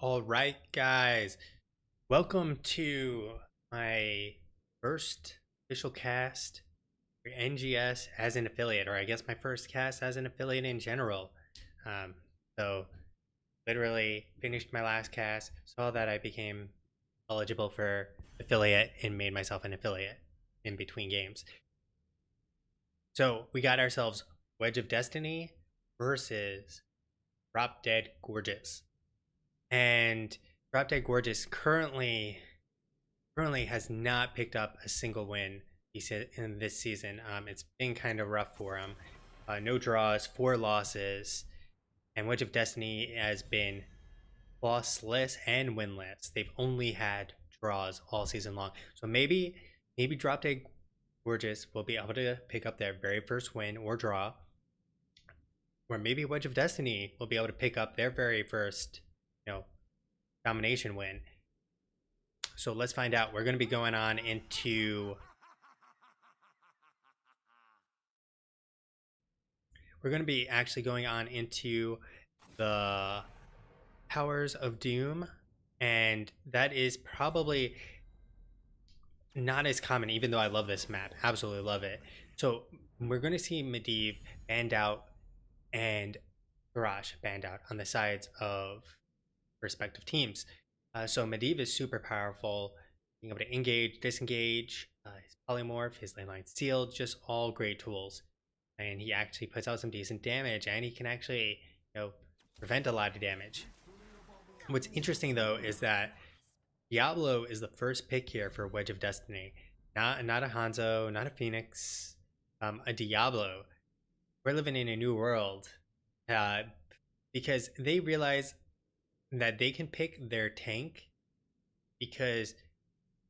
All right, guys, welcome to my first official cast for NGS as an affiliate, or I guess my first cast as an affiliate in general. Um, so, literally finished my last cast, saw that I became eligible for affiliate, and made myself an affiliate in between games. So, we got ourselves Wedge of Destiny versus Drop Dead Gorgeous. And Drop Dead Gorgeous currently has not picked up a single win in this season. It's been kind of rough for him. No draws, 4 losses, and Wedge of Destiny has been lossless and winless. They've only had draws all season long. So maybe Drop Dead Gorgeous will be able to pick up their very first win or draw, or maybe Wedge of Destiny will be able to pick up their very first, domination win. So let's find out. We're going to be going on into we're going to be actually going on into the Powers of Doom, and that is probably not as common, even though I love this map. Absolutely love it. So we're going to see Medivh banned out and Garage banned out on the sides of respective teams. So Medivh is super powerful, being able to engage, disengage, his polymorph, his landline seal, just all great tools. And he actually puts out some decent damage, and he can actually, prevent a lot of damage. What's interesting though is that Diablo is the first pick here for Wedge of Destiny. Not a Hanzo, not a Phoenix, a Diablo. We're living in a new world, because they realize that they can pick their tank because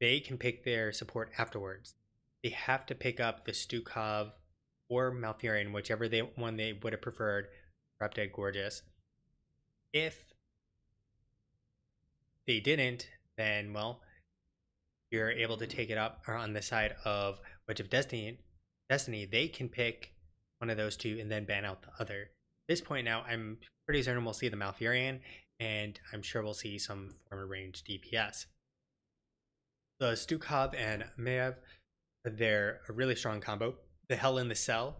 they can pick their support afterwards. They have to pick up the Stukov or Malfurion, whichever one they would have preferred, Drop Dead Gorgeous. If they didn't, then, well, you're able to take it up, or on the side of Wedge of Destiny, they can pick one of those two and then ban out the other. At this point now, I'm pretty certain we'll see the Malfurion, and I'm sure we'll see some form of range DPS. The Stukov and Maev, they're a really strong combo. The Hell in the Cell,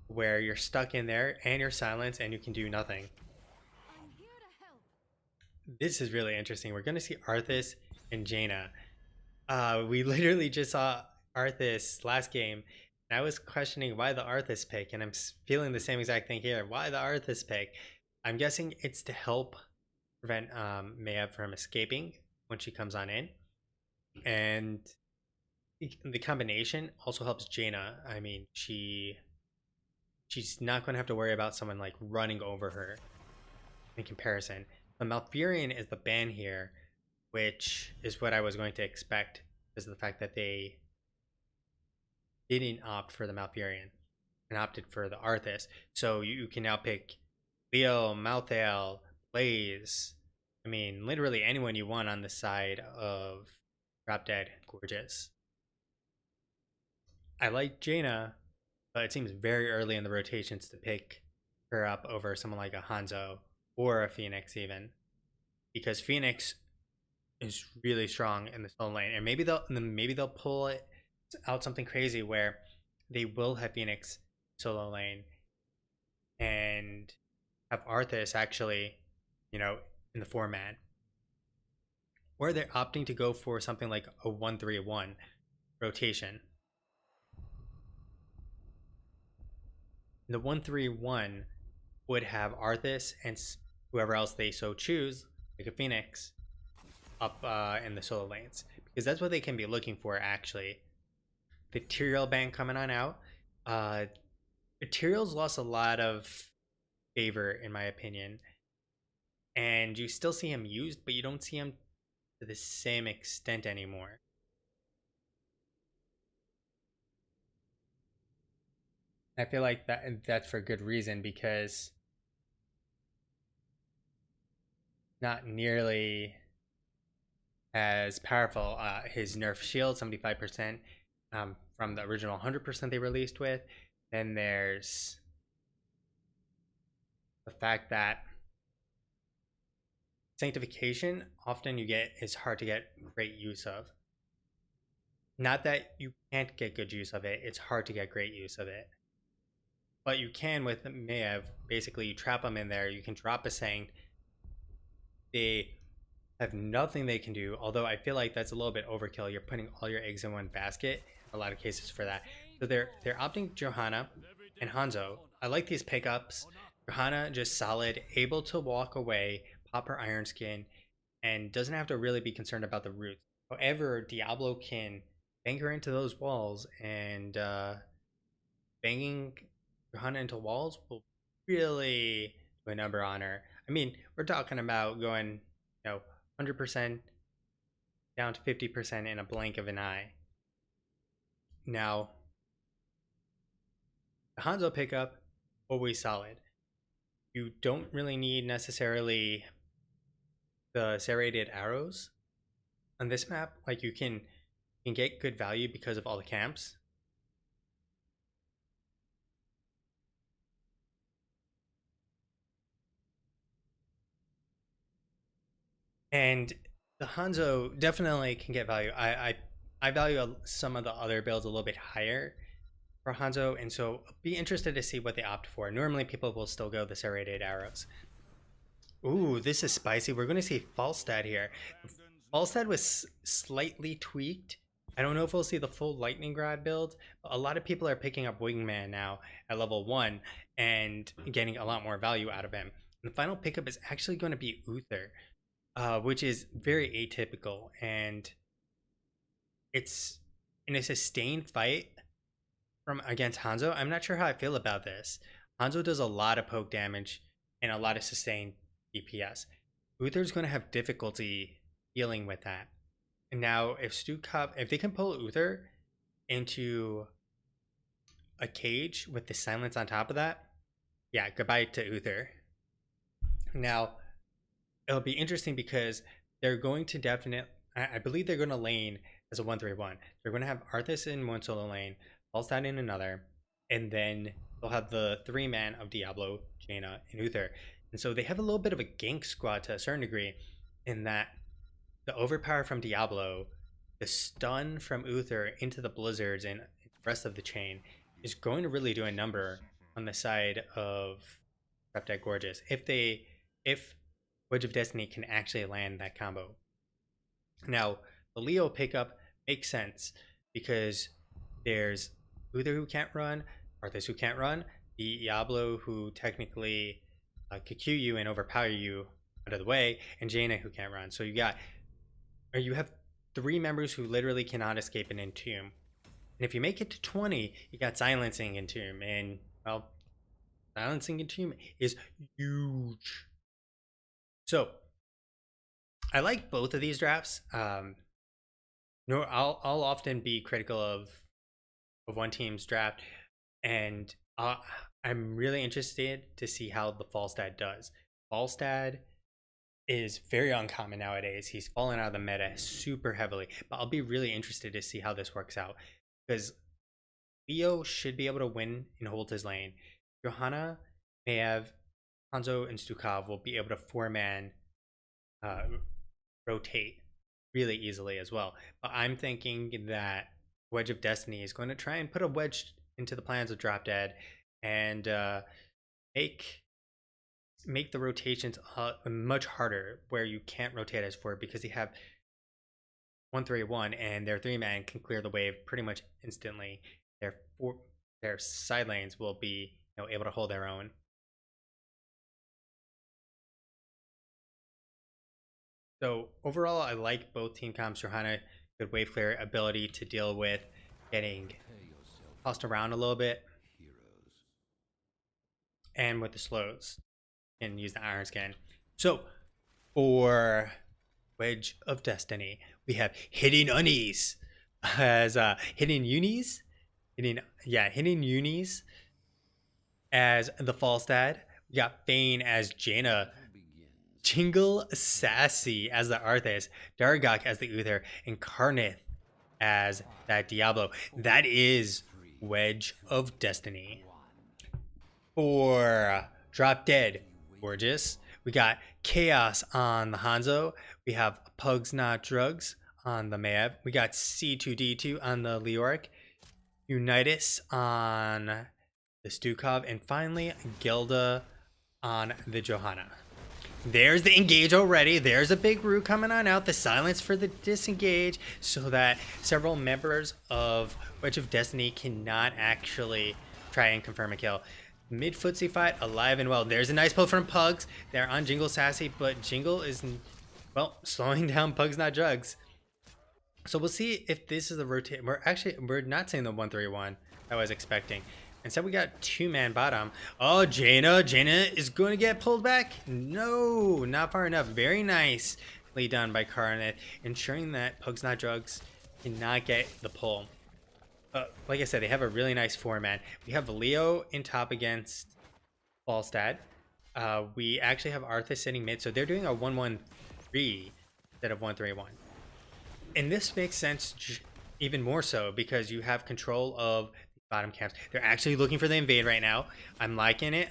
where you're stuck in there and you're silenced and you can do nothing. This is really interesting. We're going to see Arthas and Jaina. We literally just saw Arthas last game, and I was questioning why the Arthas pick, and I'm feeling the same exact thing here. Why the Arthas pick? I'm guessing it's to help prevent Maev from escaping when she comes on in, and the combination also helps Jaina. I mean, she's not going to have to worry about someone like running over her in comparison. The Malfurion is the ban here, which is what I was going to expect because of the fact that they didn't opt for the Malfurion and opted for the Arthas. So you can now pick Leo, Malthael, Blaze. I mean, literally anyone you want on the side of Drop Dead Gorgeous. I like Jaina, but it seems very early in the rotations to pick her up over someone like a Hanzo or a Phoenix even, because Phoenix is really strong in the solo lane, and maybe they'll pull it out something crazy where they will have Phoenix solo lane and have Arthas actually, in the format, or they're opting to go for something like a 1-3-1 rotation. The 1-3-1 would have Arthas and whoever else they so choose, like a Phoenix, up in the solo lanes, because that's what they can be looking for actually. The Tyrael ban coming on out. Tyrael's lost a lot of favor in my opinion, and you still see him used, but you don't see him to the same extent anymore. I feel like that's for good reason, because not nearly as powerful. His nerf shield 75% from the original 100% they released with. Then there's the fact that Sanctification often you get is hard to get great use of. Not that you can't get good use of it, it's hard to get great use of it. But you can with Mayev. Basically, you trap them in there, you can drop a Sanct. They have nothing they can do, although I feel like that's a little bit overkill. You're putting all your eggs in one basket, a lot of cases for that. So they're opting Johanna and Hanzo. I like these pickups. Johanna just solid, able to walk away, pop her Iron Skin, and doesn't have to really be concerned about the roots. However, Diablo can bang her into those walls, and banging Johanna into walls will really do a number on her. I mean, we're talking about going, 100% down to 50% in a blink of an eye. Now, the Hanzo pickup, always solid. You don't really need necessarily the serrated arrows on this map. Like you can get good value because of all the camps. And the Hanzo definitely can get value. I value some of the other builds a little bit higher for Hanzo, and so be interested to see what they opt for. Normally, people will still go the serrated arrows. Ooh, this is spicy. We're going to see Falstad here. Falstad was slightly tweaked. I don't know if we'll see the full Lightning Grad build, but a lot of people are picking up Wingman now at level 1 and getting a lot more value out of him. And the final pickup is actually going to be Uther, which is very atypical, and it's in a sustained fight from against Hanzo. I'm not sure how I feel about this. Hanzo does a lot of poke damage and a lot of sustained DPS. Uther's going to have difficulty dealing with that. And now, if they can pull Uther into a cage with the silence on top of that, yeah, goodbye to Uther. Now, it'll be interesting because they're going to I believe they're going to lane as a 1-3-1. They're going to have Arthas in one solo lane, Falstad in another, and then they'll have the 3-man of Diablo, Jaina, and Uther. And so they have a little bit of a gank squad to a certain degree, in that the overpower from Diablo, the stun from Uther into the blizzards and the rest of the chain is going to really do a number on the side of Reptite Gorgeous if Wedge of Destiny can actually land that combo. Now, the Leo pickup makes sense because there's Uther who can't run, Arthas who can't run, Diablo who technically could Q you and overpower you out of the way, and Jaina who can't run. So you have 3 members who literally cannot escape an Entomb. And if you make it to 20, you got Silencing Entomb, and well, Silencing Entomb is huge. So I like both of these drafts. I'll often be critical of one team's draft, and I'm really interested to see how the Falstad does. Falstad is very uncommon nowadays. He's fallen out of the meta super heavily, but I'll be really interested to see how this works out, because Leo should be able to win and hold his lane. Johanna, Mayev, Hanzo, and Stukov will be able to 4-man rotate really easily as well. But I'm thinking that Wedge of Destiny is going to try and put a wedge into the plans of Drop Dead and make the rotations much harder, where you can't rotate as 4 because they have 1-3-1 and their 3-man can clear the wave pretty much instantly. Their side lanes will be able to hold their own. So overall, I like both team comps. Johanna, good wave clear ability to deal with getting tossed around a little bit, and with the slows, and use the Iron Skin. So for Wedge of Destiny, we have Hidden Unis as Hidden Unis as the Falstad. We got Fane as Jaina, Jingle Sassy as the Arthas, Dargok as the Uther, and Karnith as that Diablo. That is Wedge of Destiny. For Drop Dead Gorgeous, We got Chaos on the Hanzo. We have Pugs Not Drugs on the Maev. We got C2D2 on the Leoric. Unitas on the Stukov. And finally, Gilda on the Johanna. There's the engage already. There's a big root coming on out. The silence for the disengage so that several members of Wedge of Destiny cannot actually try and confirm a kill. Mid footsie fight, alive and well. There's a nice pull from Pugs. They're on Jingle Sassy, but Jingle is, well, slowing down Pugs Not Drugs. So we'll see if this is the rotate. We're not saying the 1-3-1 I was expecting. Instead, we got 2-man bottom. Oh, Jaina is going to get pulled back. No, not far enough. Very nicely done by Karneth, ensuring that Pugs Not Drugs cannot get the pull. Like I said, they have a really nice 4-man. We have Leo in top against Falstad. We actually have Arthas sitting mid, so they're doing a 1-1-3 instead of 1-3-1. And this makes sense even more so because you have control of bottom camps. They're actually looking for the invade right now. I'm liking it.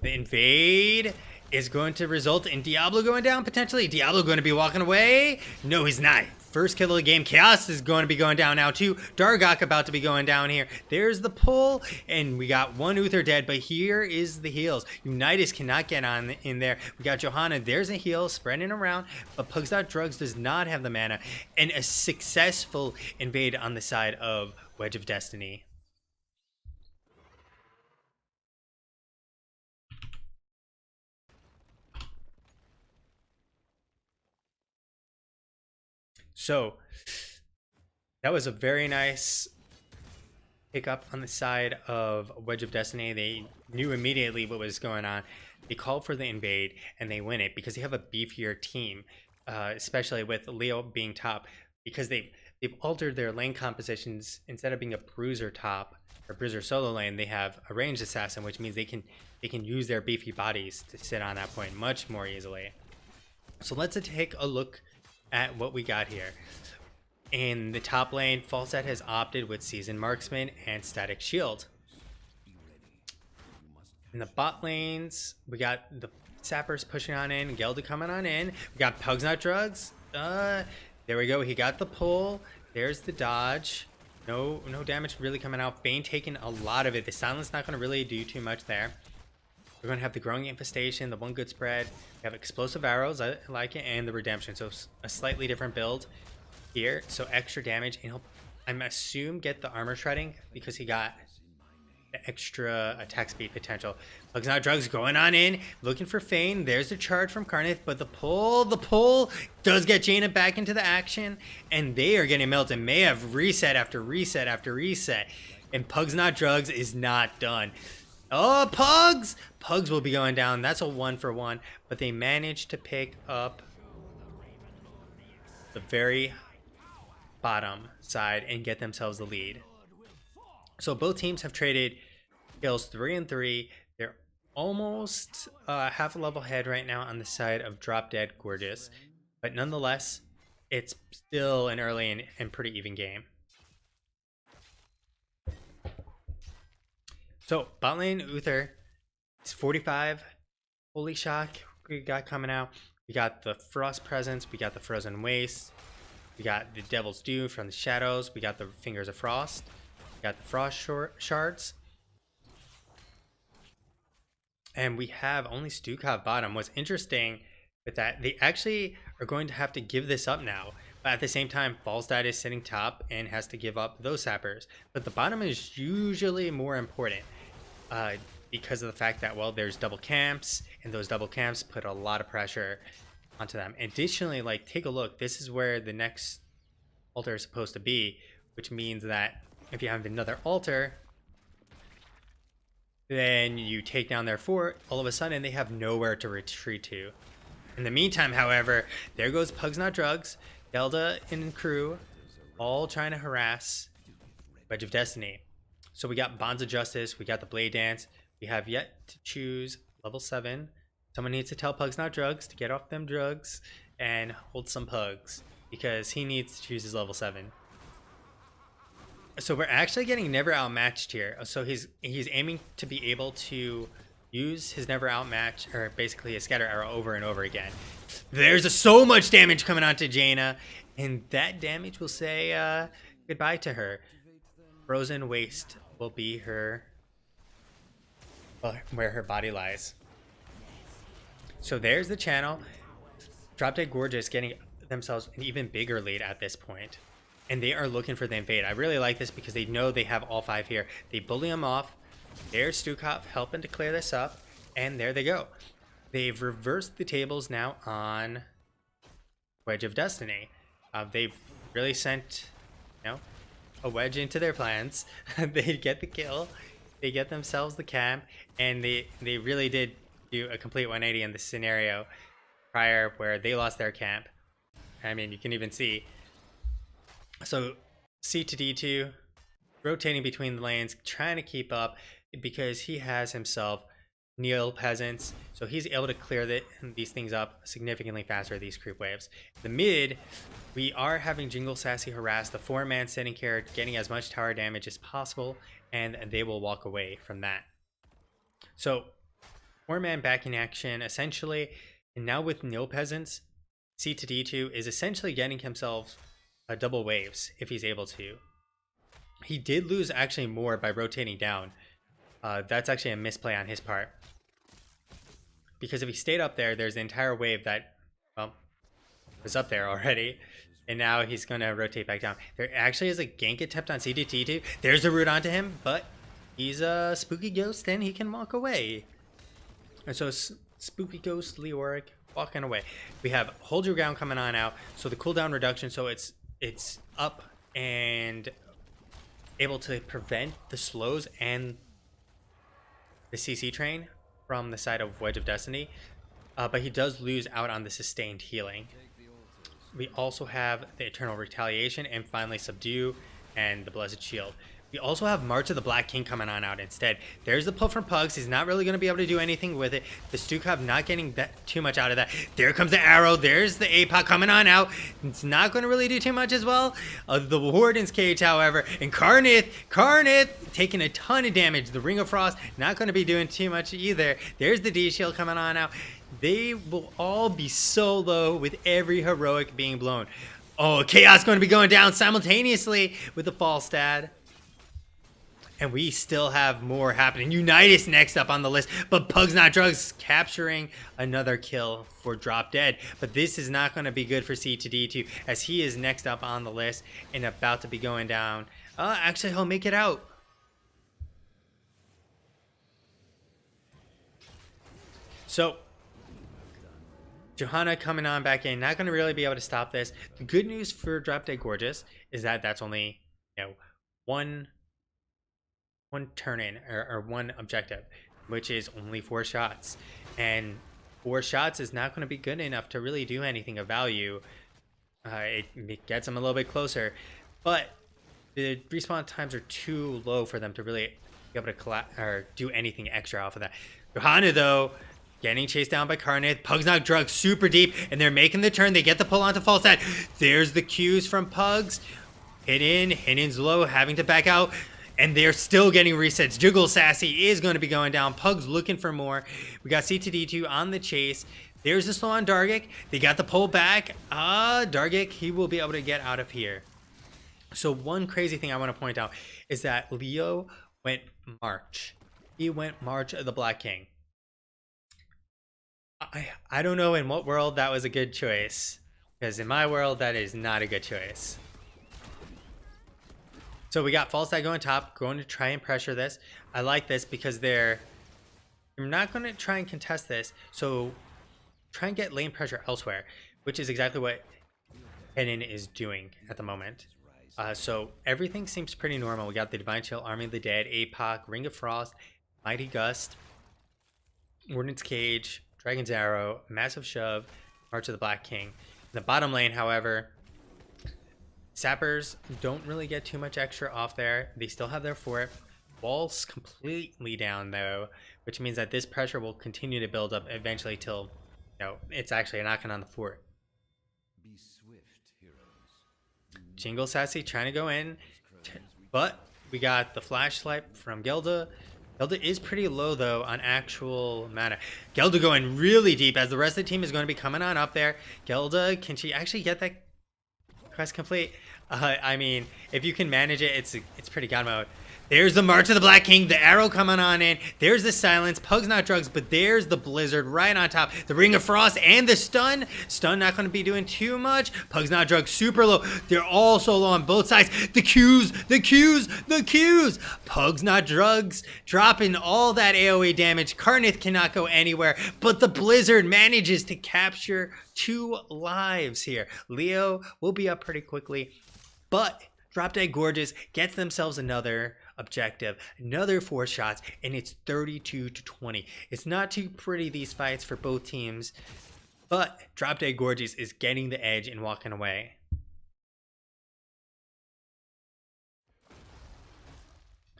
The invade is going to result in Diablo going down potentially. Diablo going to be walking away. No, he's not. First kill of the game. Chaos is going to be going down now too. Dargok about to be going down here. There's the pull, and we got one Uther dead, but here is the heals. Unitas cannot get on in there. We got Johanna. There's a heal spreading around, but Pugs Not Drugs does not have the mana, and a successful invade on the side of Wedge of Destiny. So that was a very nice pickup on the side of Wedge of Destiny. They knew immediately what was going on. They called for the invade and they win it because they have a beefier team, especially with Leo being top, because they've altered their lane compositions. Instead of being a bruiser top or bruiser solo lane, they have a ranged assassin, which means they can use their beefy bodies to sit on that point much more easily. So let's take a look at what we got here. In the top lane, Falstad has opted with Seasoned Marksman and Static Shield. In the bot lanes, we got the Sappers pushing on in, Gelda coming on in. We got Pugs Not Drugs. There we go. He got the pull. There's the dodge. No damage really coming out. Bane taking a lot of it. The silence not going to really do too much there. We're going to have the Growing Infestation, the One Good Spread. We have Explosive Arrows, I like it, and the Redemption. So a slightly different build here. So extra damage, and he'll, I'm assume, get the Armor Shredding because he got the extra attack speed potential. Pugs Not Drugs going on in, looking for Fane. There's the charge from Karneth, but the pull does get Jaina back into the action, and they are getting melted. May have reset after reset after reset, and Pugs Not Drugs is not done. Oh, Pugs! Pugs will be going down. That's a 1-for-1, but they managed to pick up the very bottom side and get themselves the lead. So both teams have traded kills 3 and 3. They're almost half a level ahead right now on the side of Drop Dead Gorgeous, but nonetheless, it's still an early and pretty even game. So bot lane Uther is 45. Holy shock we got coming out. We got the Frost Presence. We got the Frozen Waste. We got the Devil's Dew from the Shadows. We got the Fingers of Frost. We got the Frost Shards. And we have only Stukov bottom. What's interesting with that, they actually are going to have to give this up now. But at the same time, Falstad is sitting top and has to give up those sappers. But the bottom is usually more important because of the fact that, well, there's double camps, and those double camps put a lot of pressure onto them. Additionally, like, take a look. This is where the next altar is supposed to be, which means that if you have another altar, then you take down their fort, all of a sudden they have nowhere to retreat to. In the meantime, however, there goes Pugs Not Drugs, Zelda and crew, all trying to harass Wedge of Destiny. So we got Bonds of Justice, we got the Blade Dance, we have yet to choose level 7. Someone needs to tell Pugs Not Drugs to get off them drugs and hold some pugs, because he needs to choose his level 7. So we're actually getting never outmatched here. So he's aiming to be able to use his never outmatch, or basically his scatter arrow over and over again. There's so much damage coming onto Jaina, and that damage will say goodbye to her. Frozen Waste will be her, well, where her body lies. So there's the channel. Drop Dead Gorgeous getting themselves an even bigger lead at this point. And they are looking for the invade. I really like this because they know they have all 5 here. They bully them off. There's Stukov helping to clear this up. And there they go. They've reversed the tables now on Wedge of Destiny. They really sent, a wedge into their plans. They get the kill. They get themselves the camp. And they really did do a complete 180 in this scenario prior where they lost their camp. I mean, you can even see. So C to D2, rotating between the lanes, trying to keep up because he has himself Neo Peasants. So he's able to clear these things up significantly faster, these creep waves. The mid, we are having Jingle Sassy harass the 4-man sitting here, getting as much tower damage as possible, and they will walk away from that. So 4-man backing action, essentially, and now with Neo Peasants, C to D2 is essentially getting himself double waves if he's able to. He did lose actually more by rotating down. That's actually a misplay on his part. Because if he stayed up there, there's the entire wave that, well, was up there already. And now he's going to rotate back down. There actually is a gank attempt on C to D2. There's a root onto him, but he's a spooky ghost and he can walk away. And so spooky ghost Leoric walking away. We have hold your ground coming on out. So the cooldown reduction, so it's up and able to prevent the slows and the CC train from the side of Wedge of Destiny. But he does lose out on the sustained healing. We also have the Eternal Retaliation and finally Subdue and the Blessed Shield. We also have March of the Black King coming on out instead. There's the pull from Pugs. He's not really going to be able to do anything with it. The Stukov not getting too much out of that. There comes the arrow. There's the APOC coming on out. It's not going to really do too much as well. The Warden's Cage, however. And Karnith taking a ton of damage. The Ring of Frost not going to be doing too much either. There's the D-Shield coming on out. They will all be so low with every heroic being blown. Oh, Chaos going to be going down simultaneously with the Falstad. And we still have more happening. Unitas next up on the list, but Pugs Not Drugs capturing another kill for Drop Dead. But this is not going to be good for C to D2 as he is next up on the list and about to be going down. Actually, he'll make it out. So, Johanna coming on back in, not going to really be able to stop this. The good news for Drop Dead Gorgeous is that that's only, one turn in or one objective, which is only 4 shots, and 4 shots is not going to be good enough to really do anything of value. It gets them a little bit closer, but the respawn times are too low for them to really be able to do anything extra off of that. Johanna though, getting chased down by Karnith. Pugs Not Drugs super deep, and they're making the turn. They get the pull onto Falstad. There's the Qs from Pugs. Hidden's low, having to back out. And they're still getting resets. Jiggle Sassy is going to be going down. Pugs looking for more. We got C to D2 on the chase. There's the slow on Dargic. They got the pull back. Dargic, he will be able to get out of here. So one crazy thing I want to point out is that Leo went March. He went March of the Black King. I don't know in what world that was a good choice. Because in my world, that is not a good choice. So we got Falstad going top, going to try and pressure this. I like this because they're not going to try and contest this. So try and get lane pressure elsewhere, which is exactly what Hidden is doing at the moment. So everything seems pretty normal. We got the Divine Chill, Army of the Dead, APOC, Ring of Frost, Mighty Gust, Warden's Cage, Dragon's Arrow, Massive Shove, March of the Black King. In the bottom lane, however, Sappers don't really get too much extra off there. They still have their fort. Wall's completely down though, which means that this pressure will continue to build up eventually till, it's actually knocking on the fort. Be swift, heroes. Jingle Sassy trying to go in, but we got the flashlight from Gilda. Gelda is pretty low, though, on actual mana. Gelda going really deep as the rest of the team is going to be coming on up there. Gelda, can she actually get that quest complete? I mean, if you can manage it, it's pretty god mode. There's the March of the Black King, the arrow coming on in. There's the silence, Pug's not drugs, but there's the blizzard right on top. The Ring of Frost and the stun. Stun not going to be doing too much. Pug's not drugs, super low. They're all so low on both sides. The Qs, the Qs, the Qs. Pug's not drugs, dropping all that AoE damage. Karnith cannot go anywhere, but the blizzard manages to capture 2 lives here. Leo will be up pretty quickly, but Drop Dead Gorgeous gets themselves another objective, another 4 shots, and it's 32-20. It's not too pretty, these fights for both teams, but Drop Dead Gorgeous is getting the edge and walking away.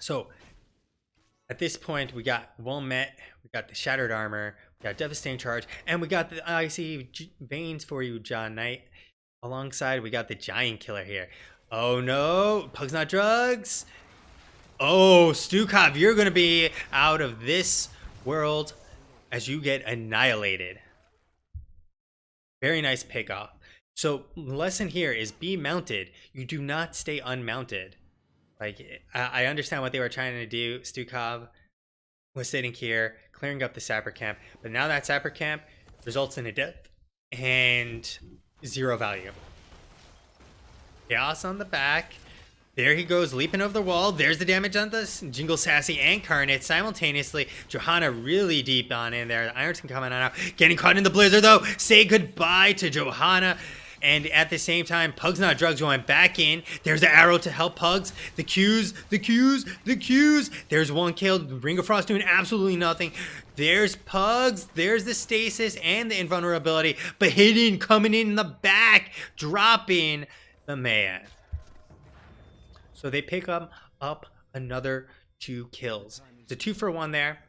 So at this point, we got Well Met, we got the Shattered Armor, we got Devastating Charge, and we got the Icy Veins for you, John Knight. Alongside, we got the Giant Killer here. Oh no, Pug's not drugs. Oh, Stukov, you're going to be out of this world as you get annihilated. Very nice pick off. So, lesson here is be mounted. You do not stay unmounted. Like, I understand what they were trying to do. Stukov was sitting here, clearing up the Sapper Camp. But now that Sapper Camp results in a death and 0 value. Chaos on the back. There he goes, leaping over the wall. There's the damage on the Jingle Sassy and Karnith simultaneously. Johanna really deep on in there. The Ironton coming on out. Getting caught in the blizzard, though. Say goodbye to Johanna. And at the same time, Pug's not drugs going back in. There's the arrow to help Pugs. The Qs, the Qs, the Qs. There's 1 kill. Ring of Frost doing absolutely nothing. There's Pugs. There's the stasis and the invulnerability. But hidden, coming in the back, dropping the man. So they pick up another 2 kills. It's a 2-for-1 there.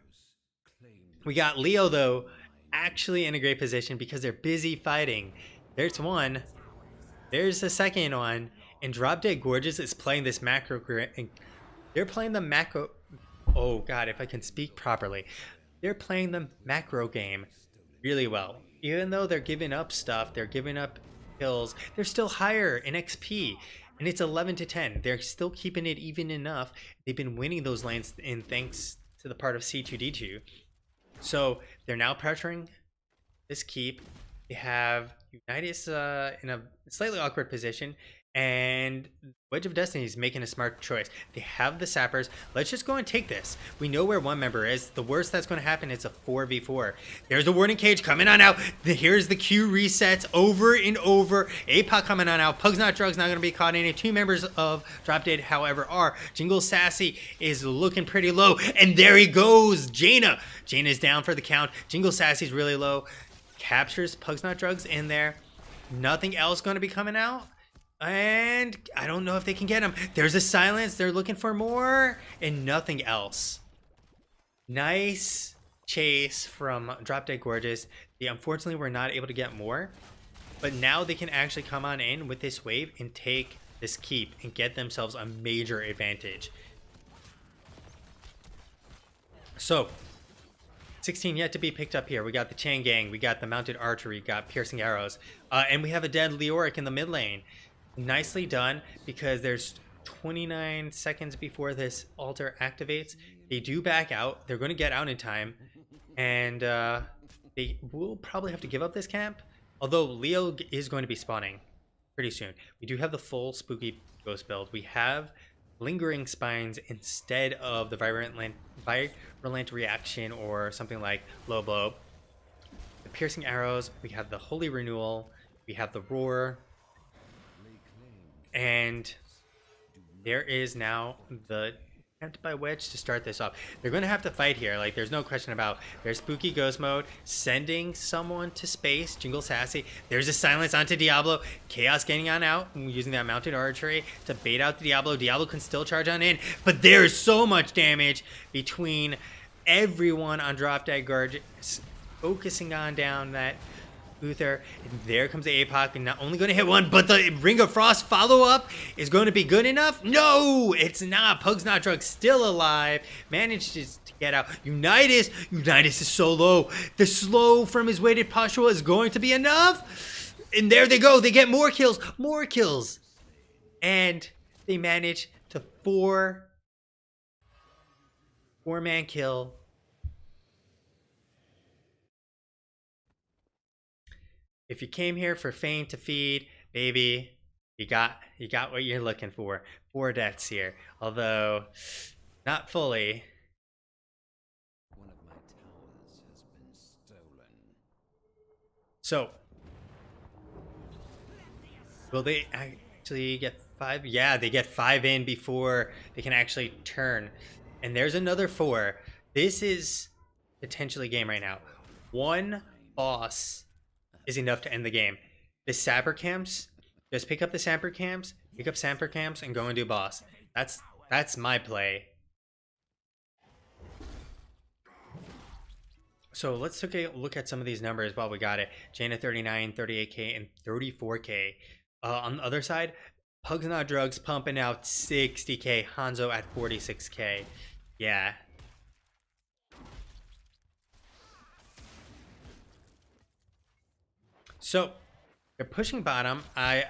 We got Leo, though, actually in a great position because they're busy fighting. There's one. There's the second one. And Drop Dead Gorgeous is playing this macro. They're playing the macro. Oh, God, if I can speak properly. They're playing the macro game really well. Even though they're giving up stuff, they're giving up kills, they're still higher in XP. And it's 11-10. They're still keeping it even enough. They've been winning those lanes in thanks to the part of C2D2. So they're now pressuring this keep. They have Unitas in a slightly awkward position. And Wedge of Destiny is making a smart choice. They have the sappers. Let's just go and take this. We know where one member is. The worst that's going to happen is a 4v4. There's the Warning Cage coming on out. Here's the Q resets over and over. APOC coming on out. Pug's not drugs, not going to be caught in it. 2 members of Drop Dead, however, are. Jingle Sassy is looking pretty low. And there he goes. Jaina. Jaina's down for the count. Jingle Sassy's really low. Captures Pug's not drugs in there. Nothing else going to be coming out. And I don't know if they can get him. There's a silence. They're looking for more. And nothing else. Nice chase from Drop Dead Gorgeous. They unfortunately were not able to get more. But now they can actually come on in with this wave and take this keep and get themselves a major advantage. So, 16 yet to be picked up here. We got the Chain Gang. We got the Mounted Archery. Got Piercing Arrows. And we have a dead Leoric in the mid lane. Nicely done, because there's 29 seconds before this altar activates. They do back out. They're going to get out in time. And they will probably have to give up this camp. Although Leo is going to be spawning pretty soon. We do have the full Spooky Ghost build. We have Lingering Spines instead of the Virulent Reaction or something like Low Blow. The Piercing Arrows. We have the Holy Renewal. We have the Roar. And there is now the attempt by Wedge to start this off. They're going to have to fight here. Like, there's no question about. There's Spooky Ghost Mode, sending someone to space, Jingle Sassy. There's a silence onto Diablo. Chaos getting on out, using that Mounted Archery to bait out the Diablo. Diablo can still charge on in, but there's so much damage between everyone on Drop Dead Gorgeous, focusing on down that Uther, and there comes the APOC, and not only going to hit one, but the Ring of Frost follow-up is going to be good enough. No, it's not. Pug's Not Drunk still alive, manages to get out. Unitas is so low. The slow from his weighted pustule is going to be enough, and there they go. They get more kills, and they manage to four-man kill. If you came here for Fame to feed, baby, you got what you're looking for. 4 deaths here, although not fully. One of my towers has been stolen. So, will they actually get 5? Yeah, they get 5 in before they can actually turn. And there's another 4. This is potentially game right now. 1 boss is enough to end the game. The sapper camps, just pick up the sapper camps, and go and do boss. That's my play. So let's take a look at some of these numbers while we got it. Jaina 39, 38k, and 34k. On the other side, Pug's Not Drugs pumping out 60k. Hanzo at 46k. Yeah. So they're pushing bottom. I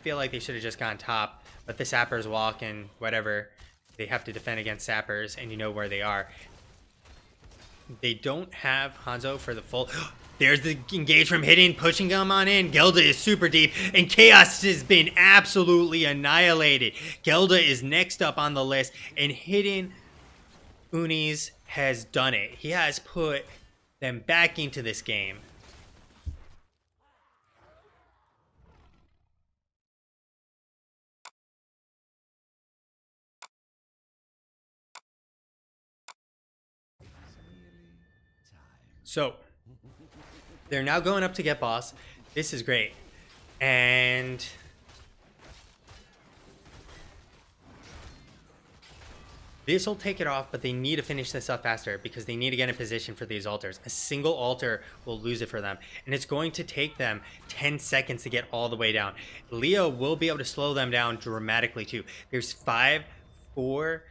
feel like they should have just gone top, but the sappers walk and whatever. They have to defend against sappers, and you know where they are. They don't have Hanzo for the full. There's the engage from Hidden, pushing them on in. Gelda is super deep, and Chaos has been absolutely annihilated. Gelda is next up on the list, and Hidden Unis has done it. He has put them back into this game. So they're now going up to get boss. This is great. And this will take it off, but they need to finish this up faster because they need to get in position for these altars. A single altar will lose it for them. And it's going to take them 10 seconds to get all the way down. Leo will be able to slow them down dramatically too. There's 5, 4...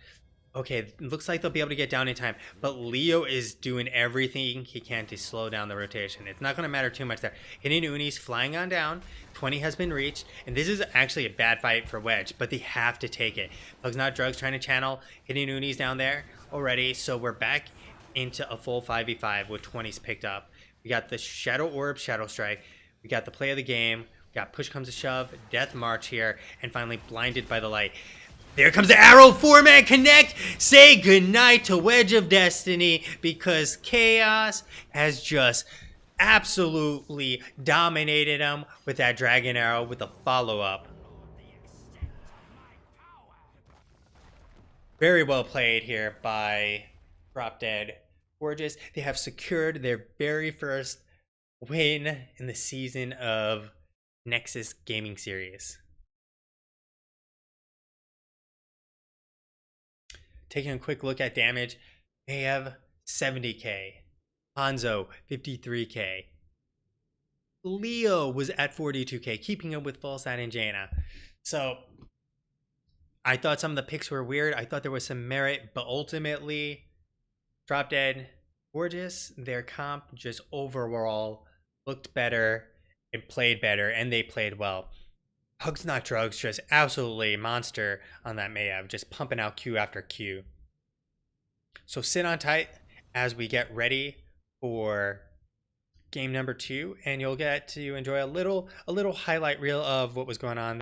Okay, it looks like they'll be able to get down in time, but Leo is doing everything he can to slow down the rotation. It's not going to matter too much there. Hidden Unis flying on down. 20 has been reached, and this is actually a bad fight for Wedge, but they have to take it. Pug's Not Drugs trying to channel Hidden Unis down there already, so we're back into a full 5v5 with 20s picked up. We got the Shadow Orb, Shadow Strike. We got the play of the game. We got Push Comes to Shove, Death March here, and finally Blinded by the Light. There comes the arrow, 4-man connect. Say goodnight to Wedge of Destiny because Chaos has just absolutely dominated him with that dragon arrow with the follow-up. Very well played here by Drop Dead Gorgeous. They have secured their very first win in the season of Nexus Gaming Series. Taking a quick look at damage, they have 70k. Hanzo, 53k. Leo was at 42k, keeping up with Falsat and Jaina. So, I thought some of the picks were weird. I thought there was some merit, but ultimately, Drop Dead Gorgeous, their comp just overall looked better and played better, and they played well. Pug's Not Drugs, just absolutely monster on that Mayav, just pumping out Q after Q. So sit on tight as we get ready for game number 2, and you'll get to enjoy a little highlight reel of what was going on.